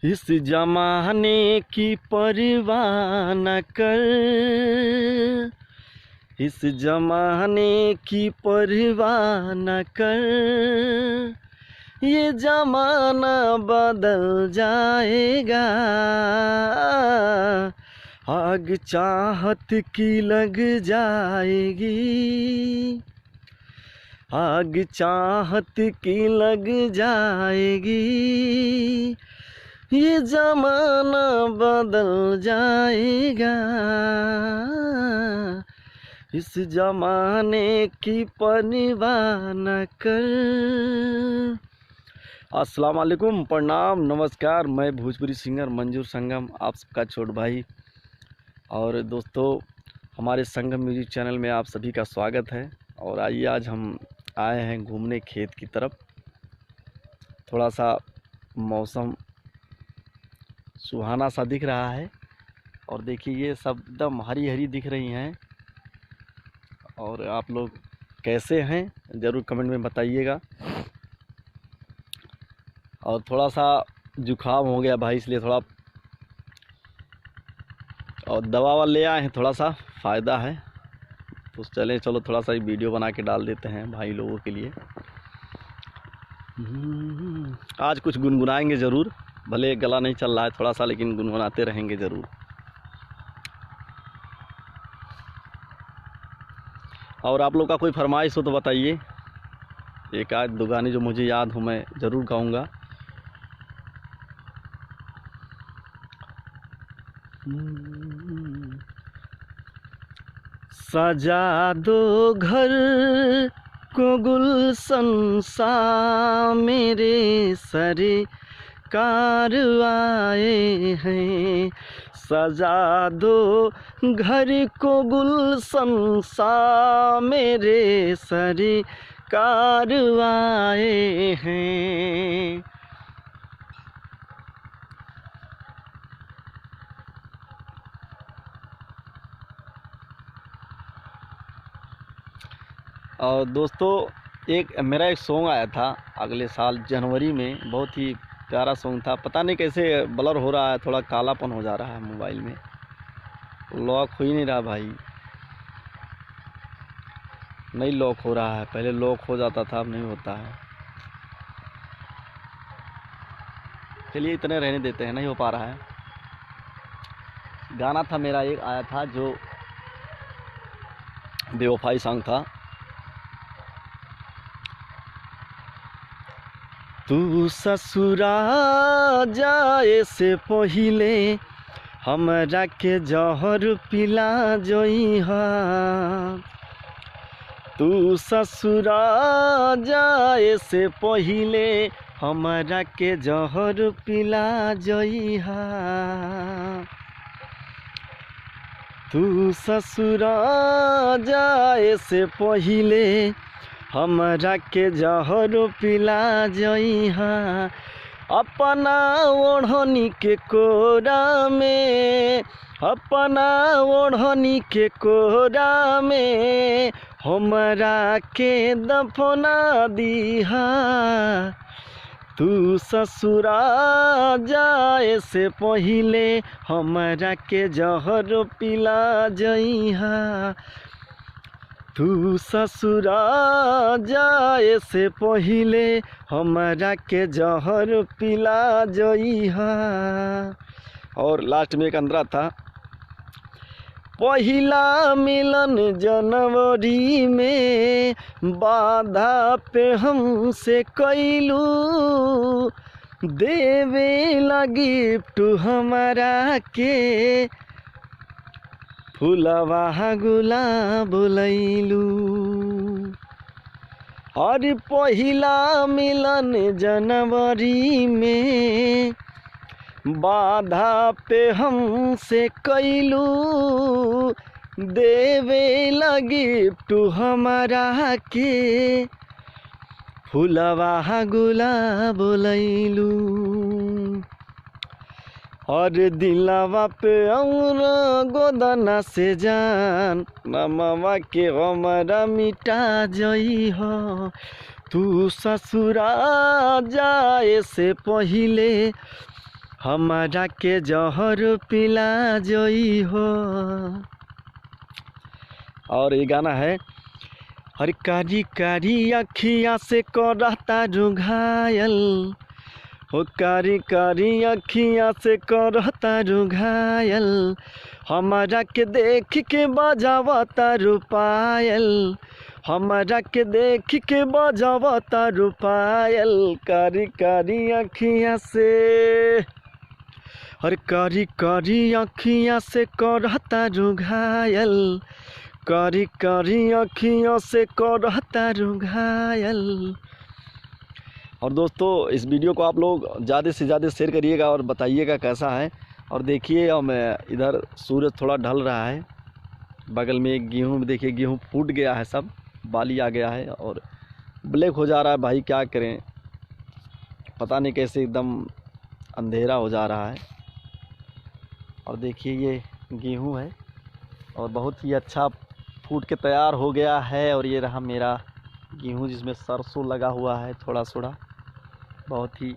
इस जमाने की परवाह न कर, इस जमाने की परवाह न कर, ये जमाना बदल जाएगा। आग चाहत की लग जाएगी, आग चाहत की लग जाएगी, ये जमाना बदल जाएगा। इस जमाने की परवाह न कर। अस्सलाम वालेकुम, प्रणाम, नमस्कार। मैं भोजपुरी सिंगर मंजूर संगम, आप सबका छोट भाई। और दोस्तों, हमारे संगम म्यूजिक चैनल में आप सभी का स्वागत है। और आइए, आज हम आए हैं घूमने खेत की तरफ। थोड़ा सा मौसम सुहाना सा दिख रहा है और देखिए ये सब एकदम हरी हरी दिख रही हैं। और आप लोग कैसे हैं ज़रूर कमेंट में बताइएगा। और थोड़ा सा जुकाम हो गया भाई, इसलिए थोड़ा और दवा वाला ले आए हैं, थोड़ा सा फ़ायदा है। तो चलो थोड़ा सा वीडियो बना के डाल देते हैं भाई लोगों के लिए। आज कुछ गुनगुनाएंगे ज़रूर, भले गला नहीं चल रहा है थोड़ा सा, लेकिन गुनगुनाते रहेंगे ज़रूर। और आप लोग का कोई फरमाइश हो तो बताइए, एक आध दो गाने जो मुझे याद हो मैं ज़रूर गाऊंगा। सजा दो घर को गुलशन सा, मेरे सरकार आए हैं। सजा दो घर को गुलशन सा, मेरे सरकार आए हैं। और दोस्तों, मेरा एक सॉन्ग आया था अगले साल जनवरी में, बहुत ही प्यारा सॉन्ग था। पता नहीं कैसे ब्लर हो रहा है, थोड़ा कालापन हो जा रहा है मोबाइल में, लॉक हो ही नहीं रहा भाई, नहीं लॉक हो रहा है। पहले लॉक हो जाता था, अब नहीं होता है। चलिए इतने रहने देते हैं, नहीं हो पा रहा है। गाना था मेरा एक आया था जो बेवफाई सॉन्ग था। तू ससुरा जाए से पहिले हमरा के जहर पिला जइहा। तू ससुरा जाए से पहिले हमरा के जहर पिला जइहा। तू ससुरा जाए से पहिले हमरा के जहर पिला जइहा। अपना ओढ़नी के कोरा में, अपना ओढ़नी के कोरा में हमरा के दफना दीहा। तू ससुरा जाए से पहिले हमरा के जहर पिला जइहा। तू ससुरा जाए से पहिले हमरा के जहर पिला जइहा। और लास्ट में एक अंतरा था। पहिला मिलन जनवरी में, बाधा पे हमसे कैलू, देवे लगी गिफ्ट हमारा के, फुलवा गुलाब लैलू। और पहिला मिलन जनवरी में, बाधा पे हमसे कैलू, देवे लगी गिफ्ट हमारा के, फुलवा गुलाब लैलू। और दिलवा पे और गोदना से जान, नमवा के हमरा मिटा जई हो। तू ससुरा जाए से पहिले हमारा के जहर पिला जोई हो। और ये गाना है, हर कारी कारी अखियाँ से करता रुघायल हो, कारी कारी अखियाँ से करता रुघायल, हमारा के देख के बजावता रुपायल, हमारा के देख के बजावता रुपायल, कारी कारी अखियाँ से, हर कारी कारी अखियाँ से करता रुघायल, कारी कारी अखियों से करता रुघायल। और दोस्तों इस वीडियो को आप लोग ज़्यादा से ज़्यादा शेयर करिएगा और बताइएगा कैसा है। और देखिए इधर सूरज थोड़ा ढल रहा है, बगल में एक गेहूँ देखिए, गेहूँ फूट गया है, सब बाली आ गया है और ब्लैक हो जा रहा है। भाई क्या करें, पता नहीं कैसे एकदम अंधेरा हो जा रहा है। और देखिए ये गेहूँ है और बहुत ही अच्छा फूट के तैयार हो गया है। और ये रहा मेरा गेहूँ जिसमें सरसों लगा हुआ है थोड़ा थोड़ा, बहुत ही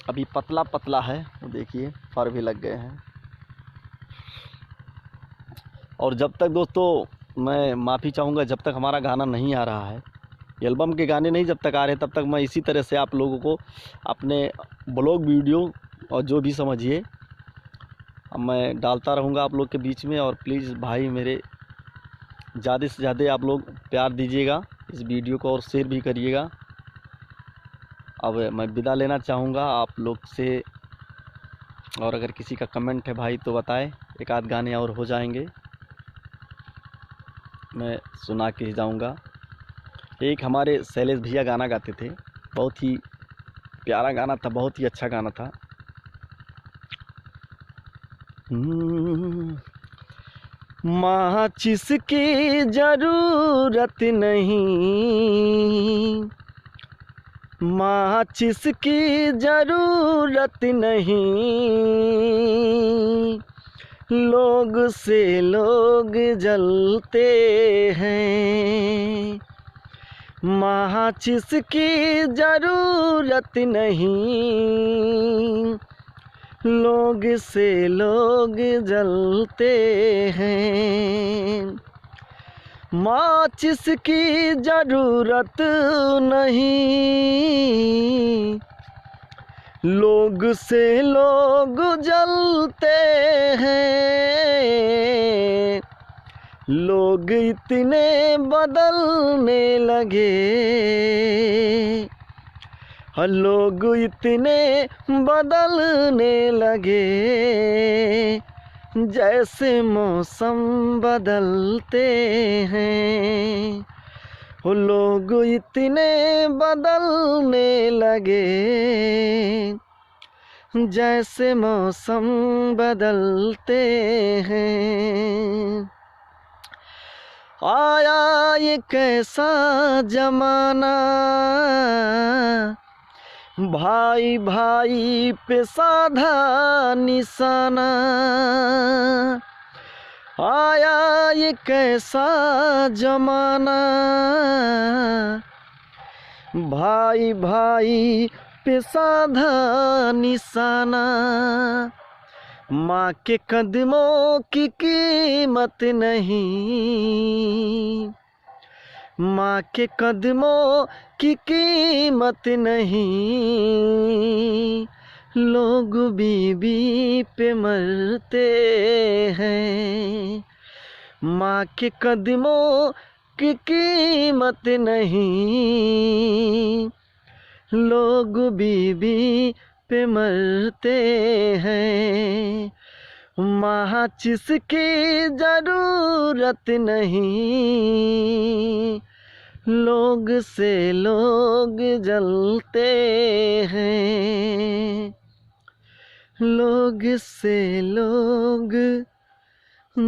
अभी पतला पतला है, वो देखिए फर भी लग गए हैं। और जब तक दोस्तों मैं माफ़ी चाहूँगा, जब तक हमारा गाना नहीं आ रहा है, एल्बम के गाने नहीं जब तक आ रहे, तब तक मैं इसी तरह से आप लोगों को अपने ब्लॉग वीडियो और जो भी समझिए मैं डालता रहूँगा आप लोग के बीच में। और प्लीज़ भाई मेरे ज़्यादा से ज़्यादा आप लोग प्यार दीजिएगा इस वीडियो को और शेयर भी करिएगा। अब मैं विदा लेना चाहूँगा आप लोग से, और अगर किसी का कमेंट है भाई तो बताएं, एक आध गाने और हो जाएंगे, मैं सुना के ही जाऊँगा। एक हमारे शैलेश भैया गाना गाते थे, बहुत ही प्यारा गाना था, बहुत ही अच्छा गाना था। माचिस की ज़रूरत नहीं, माचिस की ज़रूरत नहीं, लोग से लोग जलते हैं, माचिस की ज़रूरत नहीं, लोग से लोग जलते हैं, माचिस की ज़रूरत नहीं, लोग से लोग जलते हैं, लोग इतने बदलने लगे, लोग इतने बदलने लगे, जैसे मौसम बदलते हैं, लोग इतने बदलने लगे, जैसे मौसम बदलते हैं। आया ये कैसा जमाना, भाई भाई पे साधा निशाना, आया ये कैसा जमाना, भाई भाई पे साधा निशाना, माँ के कदमों की कीमत नहीं, माँ के कदमों की कीमत नहीं, लोग बीबी पे मरते हैं, माँ के कदमों की कीमत नहीं, लोग बीबी पे मरते हैं, माचिस की ज़रूरत नहीं, लोग से लोग जलते हैं, लोग से लोग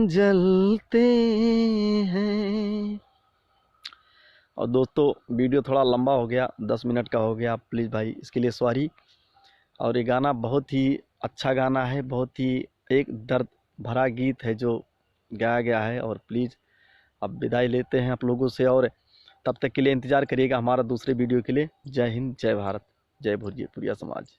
जलते हैं। और दोस्तों वीडियो थोड़ा लंबा हो गया, 10 मिनट का हो गया, प्लीज़ भाई इसके लिए सॉरी। और ये गाना बहुत ही अच्छा गाना है, बहुत ही एक दर्द भरा गीत है जो गाया गया है। और प्लीज़ अब विदाई लेते हैं आप लोगों से, और तब तक के लिए इंतज़ार करिएगा हमारा दूसरे वीडियो के लिए। जय हिंद, जय भारत। जय भोजपुरिया समाज।